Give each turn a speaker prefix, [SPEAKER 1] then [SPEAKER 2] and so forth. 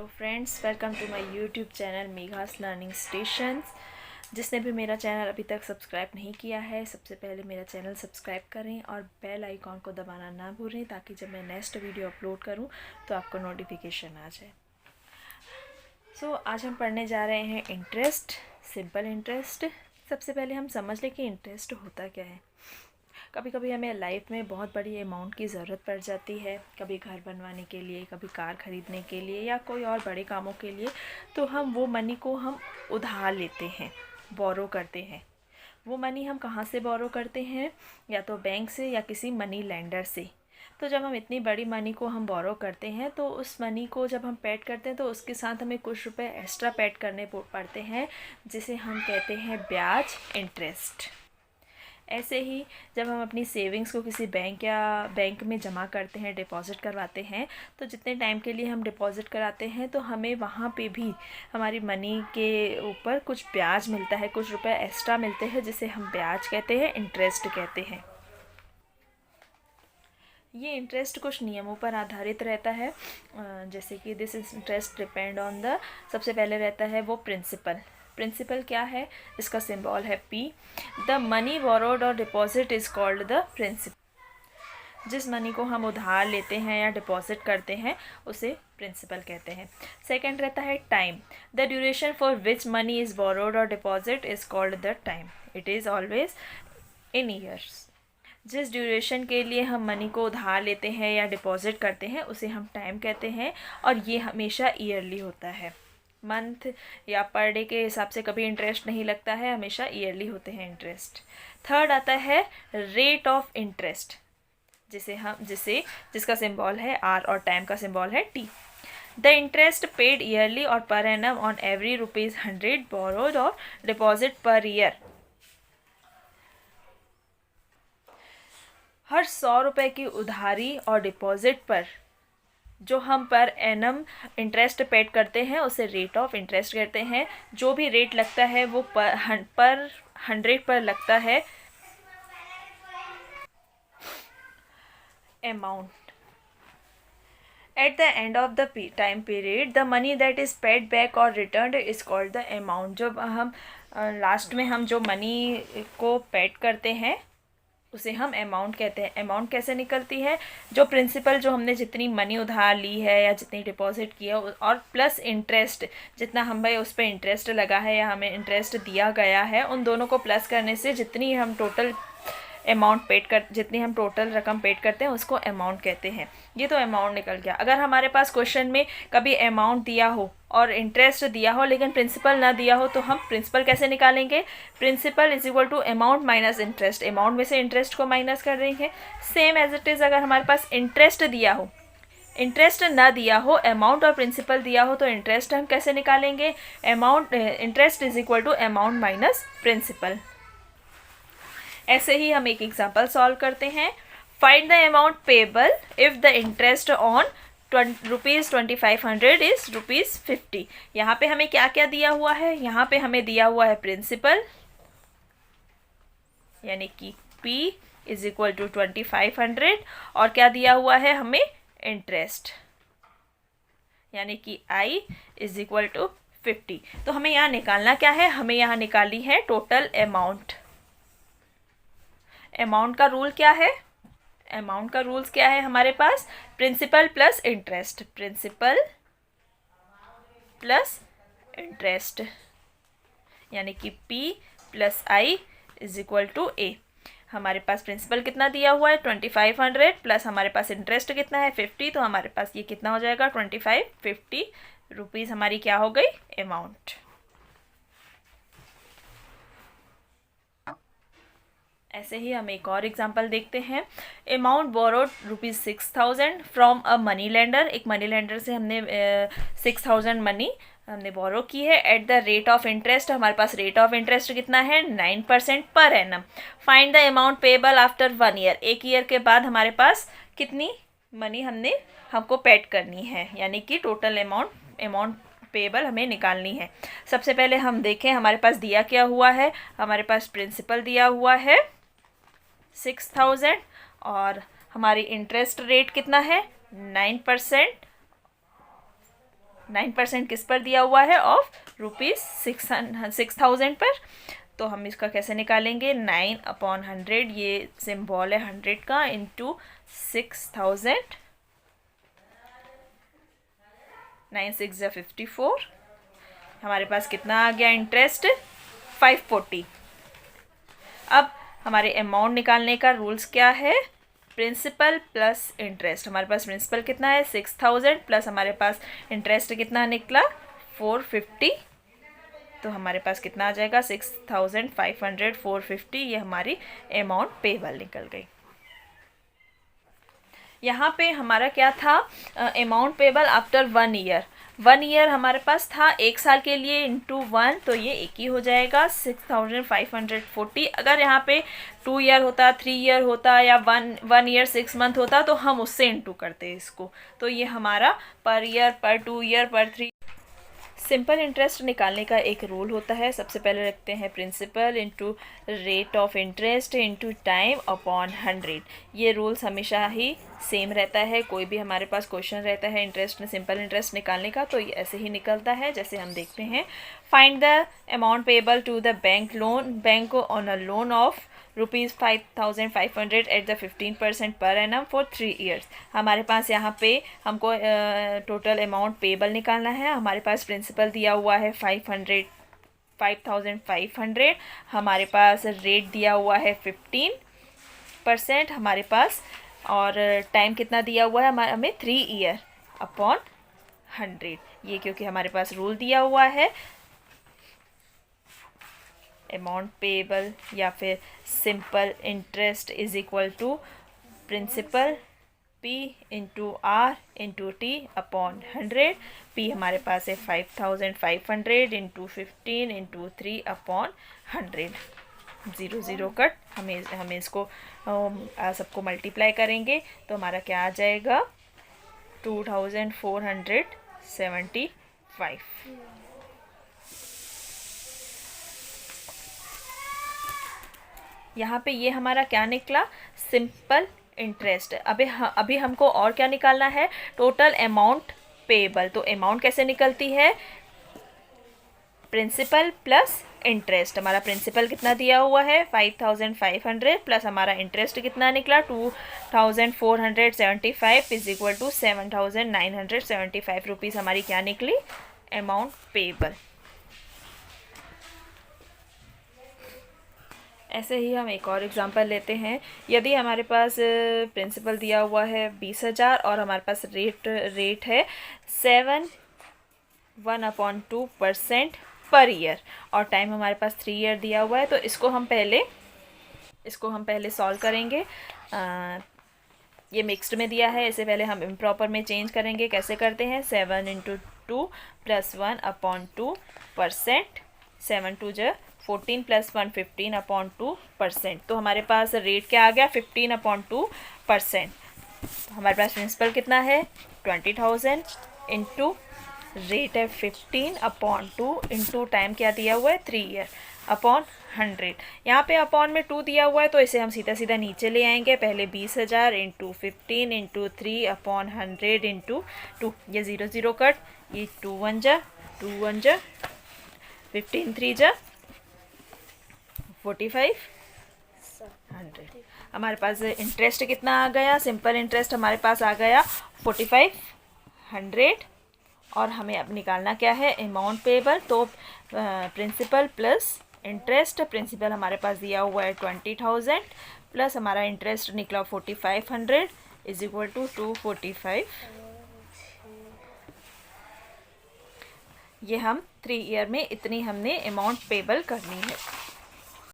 [SPEAKER 1] Hello friends, welcome to my YouTube channel Megha's learning stations. जिसने भी मेरा चैनल अभी तक सब्सक्राइब नहीं किया है, सबसे पहले मेरा चैनल सब्सक्राइब करें और बेल आइकॉन को दबाना ना भूलें ताकि जब मैं नेक्स्ट वीडियो अपलोड करूं तो आपको नोटिफिकेशन आ जाए। आज हम पढ़ने जा रहे हैं इंटरेस्ट, सिंपल इंटरेस्ट। सबसे पहले हम समझ लें कि इंटरेस्ट होता क्या है। कभी कभी हमें लाइफ में बहुत बड़ी अमाउंट की ज़रूरत पड़ जाती है, कभी घर बनवाने के लिए, कभी कार ख़रीदने के लिए या कोई और बड़े कामों के लिए। तो हम वो मनी को हम उधार लेते हैं, बोरो करते हैं। वो मनी हम कहाँ से बोरो करते हैं? या तो बैंक से या किसी मनी लेंडर से। तो जब हम इतनी बड़ी मनी को हम बोरो करते हैं तो उस मनी को जब हम पेड करते हैं तो उसके साथ हमें कुछ रुपए एक्स्ट्रा पेड करने पड़ते हैं, जिसे हम कहते हैं ब्याज, इंटरेस्ट। ऐसे ही जब हम अपनी सेविंग्स को किसी बैंक में जमा करते हैं, डिपॉज़िट करवाते हैं, तो जितने टाइम के लिए हम डिपॉज़िट कराते हैं तो हमें वहाँ पे भी हमारी मनी के ऊपर कुछ ब्याज मिलता है, कुछ रुपए एक्स्ट्रा मिलते हैं, जिसे हम ब्याज कहते हैं, इंटरेस्ट कहते हैं। ये इंटरेस्ट कुछ नियमों पर आधारित रहता है, जैसे कि this interest depend on the, सबसे पहले रहता है वो प्रिंसिपल क्या है? इसका सिंबल है P। द मनी बोरोड और deposit is called the principal. जिस मनी को हम उधार लेते हैं या डिपॉजिट करते हैं उसे प्रिंसिपल कहते हैं। सेकंड रहता है time. The duration for which money is borrowed और deposit is called the time. It is always in years. जिस ड्यूरेशन के लिए हम मनी को उधार लेते हैं या डिपॉजिट करते हैं उसे हम टाइम कहते हैं, और ये हमेशा ईयरली होता है। मंथ या पर डे के हिसाब से कभी इंटरेस्ट नहीं लगता है, हमेशा ईयरली होते हैं इंटरेस्ट। थर्ड आता है रेट ऑफ इंटरेस्ट, जिसका सिंबल है R और टाइम का सिंबल है T। The interest paid yearly और per annum on every ₹100 borrowed और डिपॉजिट पर ईयर। हर 100 रुपये की उधारी और डिपॉजिट पर जो हम पर एनम इंटरेस्ट पेड करते हैं उसे रेट ऑफ इंटरेस्ट कहते हैं। जो भी रेट लगता है वो पर 100 पर लगता है। Amount at the end of the time period the money that is paid back और return is called the amount. जब हम लास्ट में हम जो मनी को पेड करते हैं उसे हम अमाउंट कहते हैं। अमाउंट कैसे निकलती है? जो प्रिंसिपल, जो हमने जितनी मनी उधार ली है या जितनी डिपॉजिट किया, और प्लस इंटरेस्ट, जितना हम भाई उस पर इंटरेस्ट लगा है या हमें इंटरेस्ट दिया गया है, उन दोनों को प्लस करने से जितनी हम टोटल जितनी हम टोटल रकम पेड करते हैं उसको अमाउंट कहते हैं। ये तो अमाउंट निकल गया। अगर हमारे पास क्वेश्चन में कभी अमाउंट दिया हो और इंटरेस्ट दिया हो लेकिन प्रिंसिपल ना दिया हो तो हम प्रिंसिपल कैसे निकालेंगे? Principal is equal to amount minus interest. Amount में से इंटरेस्ट को माइनस कर देंगे। सेम एज इट इज़ अगर हमारे पास इंटरेस्ट दिया हो, इंटरेस्ट ना दिया हो, अमाउंट और प्रिंसिपल दिया हो, तो इंटरेस्ट हम कैसे निकालेंगे? Interest is equal to amount minus principal. ऐसे ही हम एक एग्जांपल सॉल्व करते हैं। Find the amount payable if the interest on ₹2500 is ₹50। यहाँ पे हमें क्या क्या दिया हुआ है? यहाँ पे हमें दिया हुआ है प्रिंसिपल, यानी कि P इज इक्वल टू 2500, और क्या दिया हुआ है हमें? इंटरेस्ट, यानी कि I इज इक्वल टू 50। तो हमें यहाँ निकालना क्या है? हमें यहाँ निकालनी है टोटल अमाउंट। अमाउंट का रूल क्या है? अमाउंट का रूल्स क्या है हमारे पास? Principal plus interest, principal plus interest, यानी कि P plus I is equal to A। हमारे पास प्रिंसिपल कितना दिया हुआ है? 2500 प्लस हमारे पास इंटरेस्ट कितना है? 50। तो हमारे पास ये कितना हो जाएगा? 50 रुपीज़ हमारी क्या हो गई? अमाउंट। ऐसे ही हम एक और एग्जांपल देखते हैं। Amount borrowed ₹6000 from a money lender. एक मनी लेंडर से हमने 6000 मनी हमने बोरो की है। At the rate of interest, हमारे पास रेट ऑफ इंटरेस्ट कितना है? 9% per annum. Find the amount payable after 1 year. 1 year के बाद हमारे पास कितनी मनी हमको पेड करनी है, यानी कि टोटल अमाउंट पेबल हमें निकालनी है। सबसे पहले हम देखें हमारे पास दिया क्या हुआ है। हमारे पास प्रिंसिपल दिया हुआ है 6000, और हमारी इंटरेस्ट रेट कितना है? 9%। 9% किस पर दिया हुआ है? ऑफ ₹6,000 पर। तो हम इसका कैसे निकालेंगे? 9/100, ये सिंबल है 100 का, इंटू 6,000, 9 6 54। हमारे पास कितना आ गया इंटरेस्ट? 540। अब हमारे अमाउंट निकालने का रूल्स क्या है? Principal plus interest. हमारे पास प्रिंसिपल कितना है? 6,000 प्लस हमारे पास इंटरेस्ट कितना निकला? 450। तो हमारे पास कितना आ जाएगा? 6,500, 450, ये हमारी अमाउंट पेबल निकल गई। यहाँ पे हमारा क्या था? Amount payable after 1 year. 1 year हमारे पास था, 1 साल के लिए इंटू 1, तो ये एक ही हो जाएगा 6,540। अगर यहाँ पे 2 ईयर होता, 3 ईयर होता, या 1 ईयर 6 मंथ होता, तो हम उससे इंटू करते इसको। तो ये हमारा पर ईयर, पर 2 ईयर, पर 3। सिंपल इंटरेस्ट निकालने का एक रूल होता है। सबसे पहले रखते हैं principal into rate of interest into time upon 100। ये रूल्स हमेशा ही सेम रहता है। कोई भी हमारे पास क्वेश्चन रहता है इंटरेस्ट में, सिंपल इंटरेस्ट निकालने का, तो ये ऐसे ही निकलता है। जैसे हम देखते हैं, find the amount payable to the bank on a loan of ₹5,500 at the 15% per annum for 3 years. हमारे पास यहाँ पे हमको टोटल अमाउंट पेबल निकालना है। हमारे पास प्रिंसिपल दिया हुआ है 5,500। हमारे पास रेट दिया हुआ है 15% हमारे पास, और टाइम कितना दिया हुआ है हमें? 3 ईयर अपॉन 100। ये क्योंकि हमारे पास रूल दिया हुआ है, अमाउंट पेबल या फिर simple interest is equal to principal P into R into T upon 100। P हमारे पास है 5,500 इंटू 15 इंटू 3 अपॉन 100। 0 0 कट, हमें इसको सबको मल्टीप्लाई करेंगे तो हमारा क्या आ जाएगा? 2,475। यहाँ पे ये हमारा क्या निकला? Simple interest. अभी हमको और क्या निकालना है? Total amount payable. तो अमाउंट कैसे निकलती है? Principal plus interest. हमारा प्रिंसिपल कितना दिया हुआ है? 5,500 प्लस हमारा इंटरेस्ट कितना निकला? 2,475 इज इक्वल टू 7,975 रुपीज़ हमारी क्या निकली? Amount payable. ऐसे ही हम एक और एग्जांपल लेते हैं। यदि हमारे पास प्रिंसिपल दिया हुआ है 20,000 और हमारे पास रेट है 7/1/2% पर ईयर, और टाइम हमारे पास 3 ईयर दिया हुआ है, तो इसको हम पहले सॉल्व करेंगे। ये मिक्स्ड में दिया है, इससे पहले हम इम्प्रॉपर में चेंज करेंगे। कैसे करते हैं? 7 × 2 + 1/2%। 7 2 = 14 + 1 15/2%। तो हमारे पास रेट क्या आ गया? 15/2%। हमारे पास प्रिंसिपल कितना है? 20,000 इंटू रेट है 15/2 इंटू टाइम क्या दिया हुआ है? 3 ईयर अपॉन 100। यहाँ पे अपॉन में 2 दिया हुआ है, तो इसे हम सीधा सीधा नीचे ले आएंगे। पहले 20,000 इंटू 15 इंटू 3/100 इंटू 2। ये 0 0 कट, ये 2 1 जा 2 1 जा 15 3 जा 45 100। हमारे पास इंटरेस्ट कितना आ गया? सिंपल इंटरेस्ट हमारे पास आ गया 4500, और हमें अब निकालना क्या है? Amount payable. तो प्रिंसिपल प्लस इंटरेस्ट। प्रिंसिपल हमारे पास दिया हुआ है 20,000 प्लस हमारा इंटरेस्ट निकला 4500 इज इक्वल टू 245। ये हम 3 ईयर में इतनी हमने अमाउंट पेबल करनी है।